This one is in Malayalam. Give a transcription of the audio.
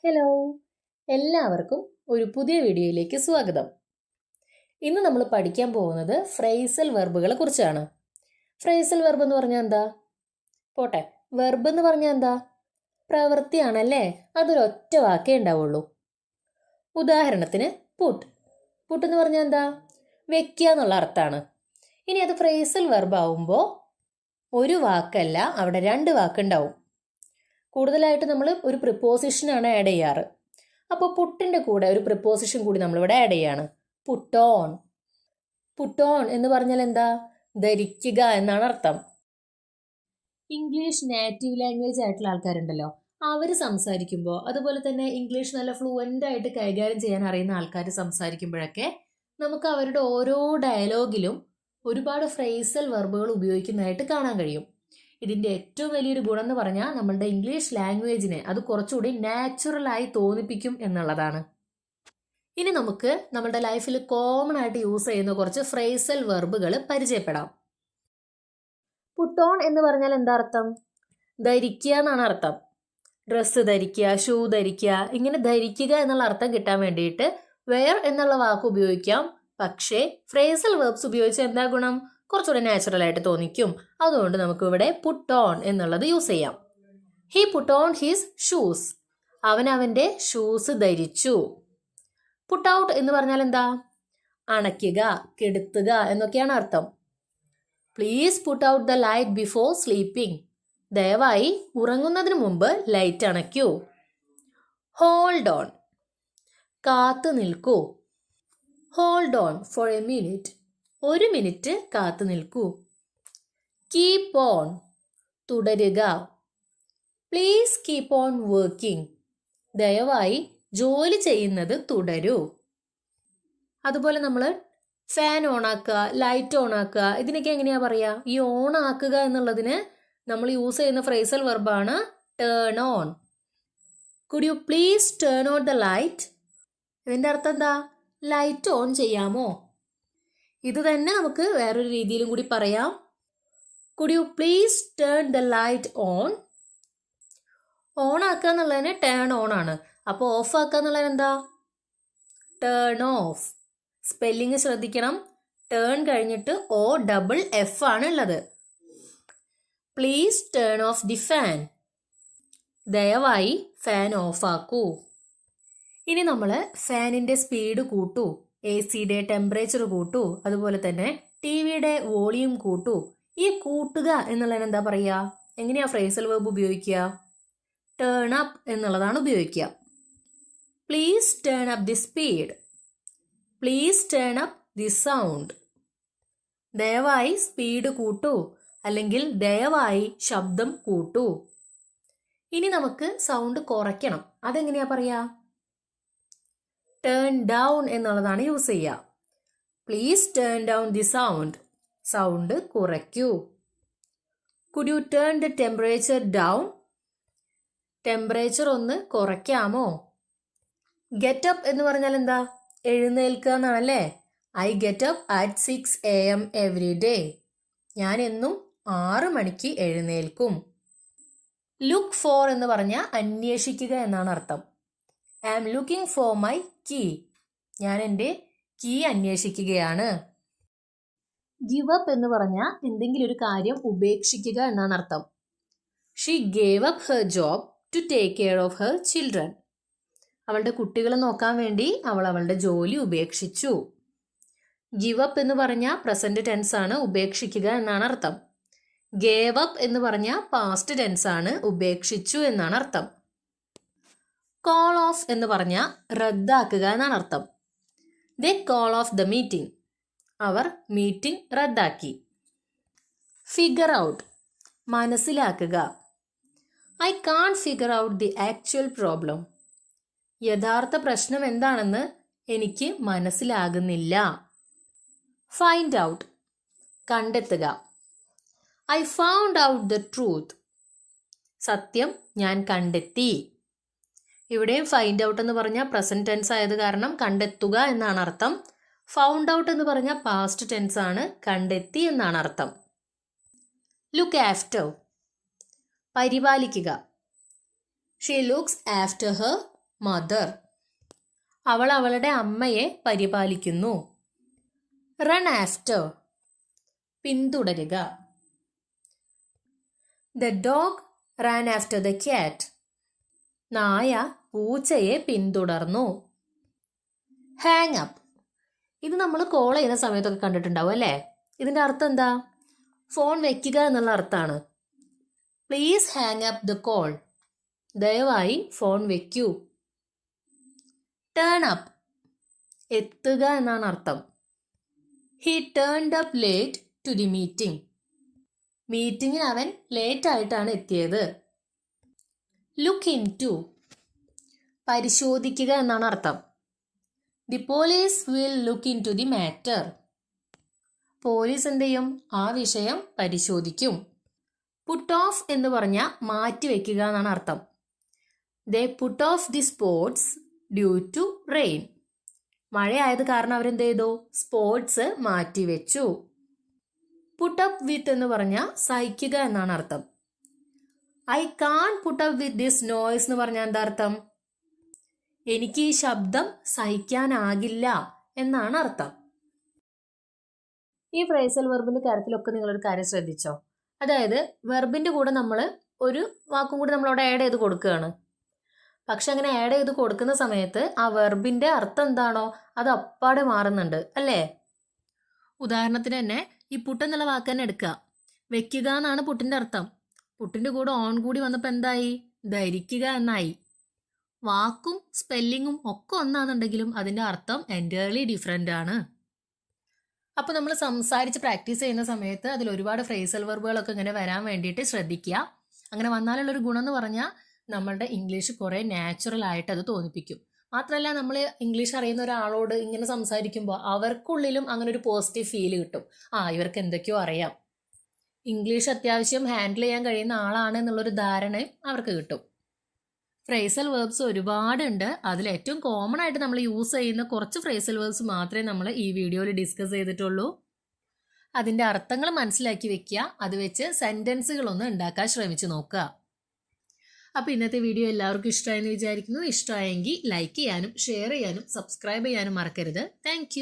ഹലോ, എല്ലാവർക്കും ഒരു പുതിയ വീഡിയോയിലേക്ക് സ്വാഗതം. ഇന്ന് നമ്മൾ പഠിക്കാൻ പോകുന്നത് ഫ്രേസൽ വെർബുകളെ കുറിച്ചാണ്. ഫ്രേസൽ വെർബ് എന്ന് പറഞ്ഞാൽ എന്താ? പോട്ടെ, വെർബ് എന്ന് പറഞ്ഞാൽ എന്താ? പ്രവൃത്തിയാണല്ലേ. അതൊരൊറ്റ വാക്കേ ഉണ്ടാവുള്ളൂ. ഉദാഹരണത്തിന് പുട്ട്. പുട്ട് എന്ന് പറഞ്ഞാൽ എന്താ? വെക്കുക എന്നുള്ള അർത്ഥമാണ്. ഇനി അത് ഫ്രേസൽ വെർബ് ആവുമ്പോൾ ഒരു വാക്കല്ല, അവിടെ രണ്ട് വാക്കുണ്ടാവും. കൂടുതലായിട്ട് നമ്മൾ ഒരു പ്രിപ്പോസിഷനാണ് ആഡ് ചെയ്യാറ്. അപ്പോൾ പുട്ടിൻ്റെ കൂടെ ഒരു പ്രിപ്പോസിഷൻ കൂടി നമ്മളിവിടെ ആഡ് ചെയ്യാണ്. പുട്ടോൺ. പുട്ടോൺ എന്ന് പറഞ്ഞാൽ എന്താ? ധരിക്കുക എന്നാണ് അർത്ഥം. ഇംഗ്ലീഷ് നേറ്റീവ് ലാംഗ്വേജ് ആയിട്ടുള്ള ആൾക്കാരുണ്ടല്ലോ, അവർ സംസാരിക്കുമ്പോൾ, അതുപോലെ തന്നെ ഇംഗ്ലീഷ് നല്ല ഫ്ലുവൻ്റ് ആയിട്ട് കൈകാര്യം ചെയ്യാൻ അറിയുന്ന ആൾക്കാർ സംസാരിക്കുമ്പോഴൊക്കെ നമുക്ക് അവരുടെ ഓരോ ഡയലോഗിലും ഒരുപാട് ഫ്രേസൽ വെർബുകൾ ഉപയോഗിക്കുന്നതായിട്ട് കാണാൻ കഴിയും. ഇതിൻ്റെ ഏറ്റവും വലിയൊരു ഗുണം എന്ന് പറഞ്ഞാൽ നമ്മളുടെ ഇംഗ്ലീഷ് ലാംഗ്വേജിനെ അത് കുറച്ചുകൂടി നാച്ചുറലായി തോന്നിപ്പിക്കും എന്നുള്ളതാണ്. ഇനി നമുക്ക് നമ്മുടെ ലൈഫിൽ കോമൺ ആയിട്ട് യൂസ് ചെയ്യുന്ന കുറച്ച് ഫ്രേസൽ വെർബുകൾ പരിചയപ്പെടാം. പുട്ടോൺ എന്ന് പറഞ്ഞാൽ എന്താ അർത്ഥം? ധരിക്കുക എന്നാണ് അർത്ഥം. ഡ്രസ്സ് ധരിക്കുക, ഷൂ ധരിക്കുക, ഇങ്ങനെ ധരിക്കുക എന്നുള്ള അർത്ഥം കിട്ടാൻ വേണ്ടിയിട്ട് വെയർ എന്നുള്ള വാക്ക് ഉപയോഗിക്കാം. പക്ഷേ ഫ്രേസൽ വെർബ്സ് ഉപയോഗിച്ച് എന്താ ഗുണം? കുറച്ചുകൂടെ നാച്ചുറൽ ആയിട്ട് തോന്നിക്കും. അതുകൊണ്ട് നമുക്ക് ഇവിടെ പുട്ട് ഓൺ എന്നുള്ളത് യൂസ് ചെയ്യാം. He put on his shoes. അവൻ അവൻ്റെ ഷൂസ് ധരിച്ചു. പുട്ട് ഔട്ട് എന്ന് പറഞ്ഞാൽ എന്താ? അണയ്ക്കുക, കെടുത്തുക എന്നൊക്കെയാണ് അർത്ഥം. Please put out the light before sleeping. ദയവായി ഉറങ്ങുന്നതിന് മുമ്പ് ലൈറ്റ് അണയ്ക്കൂ. Hold on. കാത്തു നിൽക്കൂ. Hold on for a minute. ഒരു മിനിറ്റ് കാത്തു നിൽക്കൂ. Keep on. തുടരുക. Please keep on working. ദയവായി ജോലി ചെയ്യുന്നത് തുടരൂ. അതുപോലെ നമ്മൾ ഫാൻ ഓൺ ആക്കുക, ലൈറ്റ് ഓൺ ആക്കുക, ഇതിനൊക്കെ എങ്ങനെയാ പറയുക? ഈ ഓൺ ആക്കുക എന്നുള്ളതിന് നമ്മൾ യൂസ് ചെയ്യുന്ന ഫ്രേസൽ വെർബാണ് turn on. Could you please turn on the light? ഇതിൻ്റെ അർത്ഥം എന്താ? ലൈറ്റ് ഓൺ ചെയ്യാമോ? ഇത് തന്നെ നമുക്ക് വേറൊരു രീതിയിലും കൂടി പറയാം. Could you please turn the light on? On ആക്കുക എന്നുള്ളതിന് ടേൺ ഓൺ ആണ്. അപ്പോൾ ഓഫ് ആക്കുക എന്നുള്ളതിന് എന്താ? Turn of. സ്പെല്ലിങ് ശ്രദ്ധിക്കണം. ടേൺ കഴിഞ്ഞിട്ട് OFF ആണ് ഉള്ളത്. Please turn of the fan. ദയവായി ഫാൻ ഓഫ് ആക്കൂ. ഇനി നമ്മൾ ഫാനിൻ്റെ സ്പീഡ് കൂട്ടൂ, AC-യുടെ ടെമ്പറേച്ചർ കൂട്ടൂ, അതുപോലെ തന്നെ TV-യുടെ വോളിയം കൂട്ടൂ. ഈ കൂട്ടുക എന്നുള്ളതിന് എന്താ പറയുക? എങ്ങനെയാ ഫ്രേസൽ വെർബ് ഉപയോഗിക്കുക? ടേൺ അപ്പ് എന്നുള്ളതാണ് ഉപയോഗിക്കുക. Please turn up the speed. Please turn up the sound. ദയവായി സ്പീഡ് കൂട്ടൂ, അല്ലെങ്കിൽ ദയവായി ശബ്ദം കൂട്ടൂ. ഇനി നമുക്ക് സൗണ്ട് കുറയ്ക്കണം. അതെങ്ങനെയാ പറയുക? ടേൺ ഡൗൺ എന്നുള്ളതാണ് യൂസ് ചെയ്യുക. Please turn down the sound. Sound കുറയ്ക്കൂ. Could you turn the temperature down? Temperature ഒന്ന് കുറയ്ക്കാമോ? ഗെറ്റ് അപ്പ് എന്ന് പറഞ്ഞാൽ എന്താ? എഴുന്നേൽക്കുക എന്നാണല്ലേ. I get up at 6 AM every day. ഞാൻ എന്നും 6 മണിക്ക് എഴുന്നേൽക്കും. ലുക്ക് ഫോർ എന്ന് പറഞ്ഞാൽ അന്വേഷിക്കുക എന്നാണ് അർത്ഥം. I am looking for my key. ഞാൻ എൻ്റെ കീ അന്വേഷിക്കുകയാണ്. ഗിവ് അപ്പ് എന്ന് പറഞ്ഞാൽ എന്തെങ്കിലും ഒരു കാര്യം ഉപേക്ഷിക്കുക എന്നാണ് അർത്ഥം. She gave up her job to take care of her children. അവളുടെ കുട്ടികളെ നോക്കാൻ വേണ്ടി അവൾ അവളുടെ ജോലി ഉപേക്ഷിച്ചു. ഗിവ് അപ്പ് എന്ന് പറഞ്ഞാൽ പ്രസന്റ് ടെൻസ് ആണ്, ഉപേക്ഷിക്കുക എന്നാണ് അർത്ഥം. ഗേവ് അപ്പ് എന്ന് പറഞ്ഞാൽ പാസ്റ്റ് ടെൻസ് ആണ്, ഉപേക്ഷിച്ചു എന്നാണ് അർത്ഥം. കോൾ ഓഫ് എന്ന് പറഞ്ഞാൽ റദ്ദാക്കുക എന്നാണ് അർത്ഥം. They call off the meeting. അവർ മീറ്റിംഗ് റദ്ദാക്കി. Figure out. മനസ്സിലാക്കുക. I can't figure out the actual problem. യഥാർത്ഥ പ്രശ്നം എന്താണെന്ന് എനിക്ക് മനസ്സിലാകുന്നില്ല. Find out. കണ്ടെത്തുക. I found out the truth. സത്യം ഞാൻ കണ്ടെത്തി. ഇവിടെയും ഫൈൻഡ് ഔട്ട് എന്ന് പറഞ്ഞാൽ പ്രസന്റ് ടെൻസ് ആയത് കാരണം കണ്ടെത്തുക എന്നാണ് അർത്ഥം. ഫൗണ്ട് ഔട്ട് എന്ന് പറഞ്ഞാൽ പാസ്റ്റ് ടെൻസ് ആണ്, കണ്ടെത്തി എന്നാണ് അർത്ഥം. Look after. പരിപാലിക്കുക. She looks after her mother. അവൾ അവളുടെ അമ്മയെ പരിപാലിക്കുന്നു. റൺ ആഫ്റ്റർ, പിന്തുടരുക. The dog ran after the cat. നായ പൂച്ചയെ പിന്തുടർന്നു. Hang up. ഇത് നമ്മൾ കോൾ ചെയ്യുന്ന സമയത്തൊക്കെ കണ്ടിട്ടുണ്ടാവും അല്ലേ? ഇതിൻ്റെ അർത്ഥം എന്താ? ഫോൺ വെക്കുക എന്നുള്ള അർത്ഥമാണ്. Please hang up the call. ദയവായി ഫോൺ വെക്കൂ. ടേൺ അപ്പ്, എത്തുക എന്നാണ് അർത്ഥം. He turned up late to the meeting. മീറ്റിങ്ങിന് അവൻ ലേറ്റ് ആയിട്ടാണ് എത്തിയത്. ലുക്ക് ഇൻ ടു, പരിശോധിക്കുക എന്നാണ് അർത്ഥം. The police will look into the matter. Police എന്ത് ചെയ്യും? ആ വിഷയം പരിശോധിക്കും. പുട്ട് ഓഫ് എന്ന് പറഞ്ഞാൽ മാറ്റിവെക്കുക എന്നാണ് അർത്ഥം. They put off the sports due to rain. മഴയായത് കാരണം അവരെന്ത് ചെയ്തു? സ്പോർട്സ് മാറ്റിവെച്ചു. പുട്ട് അപ്പ് വിത്ത് എന്ന് പറഞ്ഞാൽ സഹിക്കുക എന്നാണ് അർത്ഥം. I can't put up with this noise എന്ന് പറഞ്ഞാൽ എന്താ അർത്ഥം? എനിക്ക് ഈ ശബ്ദം സഹിക്കാനാകില്ല എന്നാണ് അർത്ഥം. ഈ ഫ്രേസൽ വെർബിന്റെ കാര്യത്തിലൊക്കെ നിങ്ങളൊരു കാര്യം ശ്രദ്ധിച്ചോ? അതായത് വെർബിന്റെ കൂടെ നമ്മൾ ഒരു വാക്കും കൂടി നമ്മളവിടെ ആഡ് ചെയ്ത് കൊടുക്കുകയാണ്. പക്ഷെ അങ്ങനെ ആഡ് ചെയ്ത് കൊടുക്കുന്ന സമയത്ത് ആ വെർബിന്റെ അർത്ഥം എന്താണോ അത് അപ്പാടെ മാറുന്നുണ്ട് അല്ലേ? ഉദാഹരണത്തിന് തന്നെ ഈ പുട്ട് എന്നുള്ള വാക്ക് തന്നെ എടുക്കുക. വെക്കുക എന്നാണ് പുട്ടിന്റെ അർത്ഥം. പുട്ടിന്റെ കൂടെ ഓൺ കൂടി വന്നപ്പോൾ എന്തായി? ധരിക്കുക എന്നായി. വാക്കും സ്പെല്ലിങ്ങും ഒക്കെ ഒന്നാണെന്നുണ്ടെങ്കിലും അതിന്റെ അർത്ഥം എൻറ്റയർലി ഡിഫറെൻ്റ് ആണ്. അപ്പോൾ നമ്മൾ സംസാരിച്ച് പ്രാക്ടീസ് ചെയ്യുന്ന സമയത്ത് അതിൽ ഒരുപാട് ഫ്രേസൽ വെർബുകളൊക്കെ ഇങ്ങനെ വരാൻ വേണ്ടിയിട്ട് ശ്രദ്ധിക്കുക. അങ്ങനെ വന്നാലുള്ളൊരു ഗുണം എന്ന് പറഞ്ഞാൽ നമ്മളുടെ ഇംഗ്ലീഷ് കുറേ നാച്ചുറൽ ആയിട്ട് അത് തോന്നിപ്പിക്കും. മാത്രമല്ല നമ്മൾ ഇംഗ്ലീഷ് അറിയുന്ന ഒരാളോട് ഇങ്ങനെ സംസാരിക്കുമ്പോൾ അവർക്കുള്ളിലും അങ്ങനെ ഒരു പോസിറ്റീവ് ഫീൽ കിട്ടും. ഇവർക്ക് എന്തൊക്കെയോ അറിയാം, ഇംഗ്ലീഷ് അത്യാവശ്യം ഹാൻഡിൽ ചെയ്യാൻ കഴിയുന്ന ആളാണ് എന്നുള്ളൊരു ധാരണയും അവർക്ക് കിട്ടും. ഫ്രേസൽ വേർബ്സ് ഒരുപാടുണ്ട്. അതിൽ ഏറ്റവും കോമൺ ആയിട്ട് നമ്മൾ യൂസ് ചെയ്യുന്ന കുറച്ച് ഫ്രേസൽ വേർബ്സ് മാത്രമേ നമ്മൾ ഈ വീഡിയോയിൽ ഡിസ്കസ് ചെയ്തിട്ടുള്ളൂ. അതിൻ്റെ അർത്ഥങ്ങൾ മനസ്സിലാക്കി വെക്കുക. അത് വെച്ച് സെൻറ്റൻസുകളൊന്ന് ഉണ്ടാക്കാൻ ശ്രമിച്ചു നോക്കുക. അപ്പോൾ ഇന്നത്തെ വീഡിയോ എല്ലാവർക്കും ഇഷ്ടമായെന്ന് വിചാരിക്കുന്നു. ഇഷ്ടമായെങ്കിൽ ലൈക്ക് ചെയ്യാനും ഷെയർ ചെയ്യാനും സബ്സ്ക്രൈബ് ചെയ്യാനും മറക്കരുത്. താങ്ക്